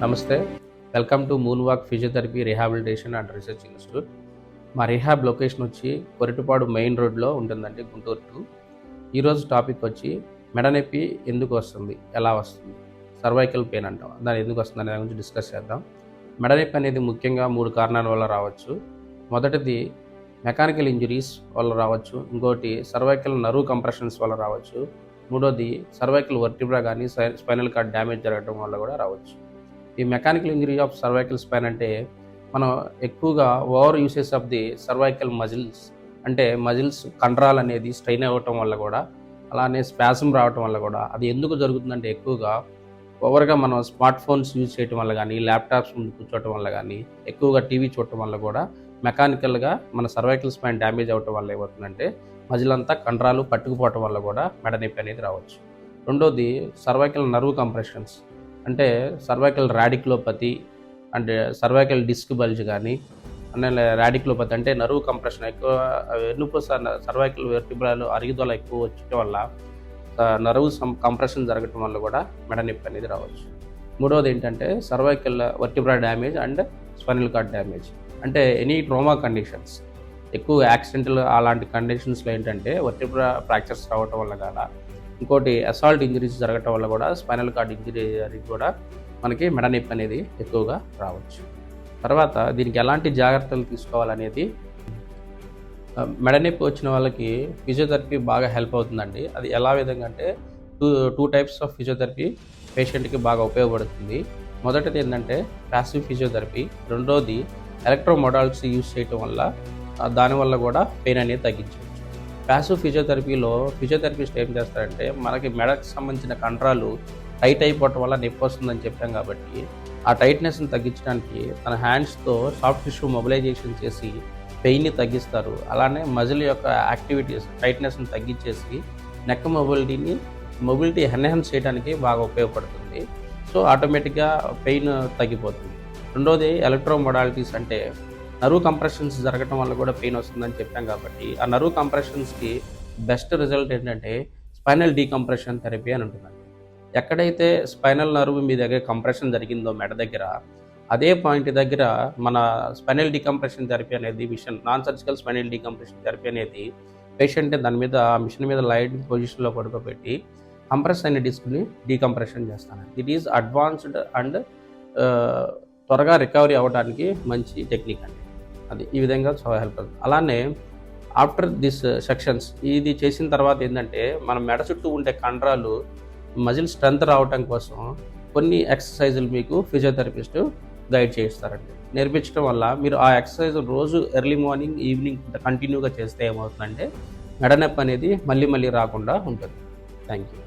నమస్తే. Welcome to moon walk physiotherapy rehabilitation and research institute. మా rehab location వచ్చి Koritepadu main రోడ్లో ఉంటుందండి, గుంటూరు 2. ఈరోజు టాపిక్ వచ్చి మెడ నొప్పి ఎందుకు వస్తుంది, ఎలా వస్తుంది, సర్వైకల్ పెయిన్ అంటాం, దాని ఎందుకు వస్తుంది అనే దాని గురించి డిస్కస్ చేద్దాం. మెడ నొప్పి అనేది ముఖ్యంగా 3 కారణాల వల్ల రావచ్చు. మొదటిది మెకానికల్ ఇంజురీస్ వల్ల రావచ్చు, ఇంకోటి సర్వైకల్ నర్వ్ కంప్రెషన్స్ వల్ల రావచ్చు, మూడోది సర్వైకల్ వర్టిబ్రా కానీ స్పైనల్ కార్డ్ డ్యామేజ్ జరగడం వల్ల కూడా రావచ్చు. ఈ mechanical injury of cervical spine అంటే మనం ఎక్కువగా over usage of the cervical muscles, అంటే మజిల్స్ కండరాలు అనేది స్ట్రెయిన్ అవ్వటం వల్ల కూడా, అలానే స్పాజం రావటం వల్ల కూడా. అది ఎందుకు జరుగుతుందంటే ఎక్కువగా ఓవర్గా మనం స్మార్ట్ ఫోన్స్ యూజ్ చేయటం వల్ల కానీ, ల్యాప్టాప్స్ ముందు కూర్చోవటం వల్ల కానీ, ఎక్కువగా టీవీ చూడటం వల్ల కూడా మెకానికల్గా మన సర్వైకల్ స్పైన్ డ్యామేజ్ అవ్వటం వల్ల ఏమవుతుందంటే మజిల్ అంతా కండరాలు పట్టుకుపోవటం వల్ల కూడా మెడ నొప్పి అనేది రావచ్చు. రెండోది సర్వైకల్ నర్వ్ కంప్రెషన్స్, అంటే సర్వైకల్ రాడిక్లోపతి అంటే సర్వైకల్ డిస్క్ బల్జ్ కానీ, అంటే రాడిక్లోపతి అంటే నర్వ్ కంప్రెషన్ ఎక్కువ, వెన్నుపూస సర్వైకల్ వెర్టిబ్రాలు అరిగిదల ఎక్కువ వచ్చటం వల్ల నర్వ్ కంప్రెషన్ జరగటం వల్ల కూడా మెడ నొప్పి అనేది రావచ్చు. మూడవది ఏంటంటే cervical vertebra damage and spinal cord damage, అంటే ఎనీ ట్రోమా కండిషన్స్, ఎక్కువ యాక్సిడెంటల్ అలాంటి కండిషన్స్లో ఏంటంటే వర్టిబ్రా ఫ్రాక్చర్స్ రావటం వల్ల కానీ, ఇంకోటి అసాల్ట్ ఇంజరీస్ జరగటం వల్ల కూడా స్పైనల్ కార్డ్ ఇంజరీ కూడా మనకి మెడ నొప్పి అనేది ఎక్కువగా రావచ్చు. తర్వాత దీనికి ఎలాంటి జాగ్రత్తలు తీసుకోవాలనేది, మెడ నొప్పి వచ్చిన వాళ్ళకి ఫిజియోథెరపీ బాగా హెల్ప్ అవుతుందండి. అది ఎలా విధంగా అంటే టూ టైప్స్ ఆఫ్ ఫిజియోథెరపీ పేషెంట్కి బాగా ఉపయోగపడుతుంది. మొదటిది ఏంటంటే ప్యాసివ్ ఫిజియోథెరపీ, రెండోది ఎలక్ట్రోమొడాలిటీ యూజ్ చేయటం వల్ల దానివల్ల కూడా పెయిన్ అనేది తగ్గించవచ్చు. ప్యాసివ్ ఫిజియోథెరపీలో ఫిజియోథెరపిస్ట్ ఏం చేస్తారంటే మనకి మెడకు సంబంధించిన కండరాలు టైట్ అయిపోవటం వల్ల నొప్పి వస్తుందని చెప్పాం కాబట్టి, ఆ టైట్నెస్ని తగ్గించడానికి తన హ్యాండ్స్తో సాఫ్ట్ టిష్యూ మొబిలైజేషన్ చేసి పెయిన్ని తగ్గిస్తారు. అలానే మజిల్ యొక్క యాక్టివిటీస్ టైట్నెస్ని తగ్గించేసి నెక్ మొబిలిటీ ఎన్హాన్స్ చేయడానికి బాగా ఉపయోగపడుతుంది. సో ఆటోమేటిక్గా పెయిన్ తగ్గిపోతుంది. రెండోది ఎలక్ట్రోమొడాలిటీస్, అంటే నర్వ్ కంప్రెషన్స్ జరగటం వల్ల కూడా పెయిన్ వస్తుందని చెప్పాం కాబట్టి, ఆ నర్వ్ కంప్రెషన్స్కి బెస్ట్ రిజల్ట్ ఏంటంటే స్పైనల్ డీకంప్రెషన్ థెరపీ అని ఉంటుందండి. ఎక్కడైతే స్పైనల్ నర్వ్ మీ దగ్గర కంప్రెషన్ జరిగిందో మెడ దగ్గర, అదే పాయింట్ దగ్గర మన స్పైనల్ డీకంప్రెషన్ థెరపీ అనేది non surgical spinal decompression therapy అనేది పేషెంట్ దాని మీద మిషన్ మీద లైట్ పొజిషన్లో పడుకోబెట్టి కంప్రెస్ అయిన డిస్క్ని డీకంప్రెషన్ చేస్తాను. ఇట్ ఈజ్ అడ్వాన్స్డ్ అండ్ త్వరగా రికవరీ అవ్వడానికి మంచి టెక్నిక్ అండి. అది ఈ విధంగా చాలా హెల్ప్ అవుతుంది. అలానే ఆఫ్టర్ దిస్ సెక్షన్స్ ఇది చేసిన తర్వాత ఏంటంటే మన మెడ చుట్టూ ఉండే కండరాలు మజిల్ స్ట్రెంత్ రావటం కోసం కొన్ని ఎక్సర్సైజులు మీకు ఫిజియోథెరపిస్ట్ గైడ్ చేస్తారండి. నేర్పించడం వల్ల మీరు ఆ ఎక్సర్సైజ్ రోజు ఎర్లీ మార్నింగ్ ఈవినింగ్ కంటిన్యూగా చేస్తే ఏమవుతుందంటే మెడ నొప్పి అనేది మళ్ళీ రాకుండా ఉంటుంది. Thank you.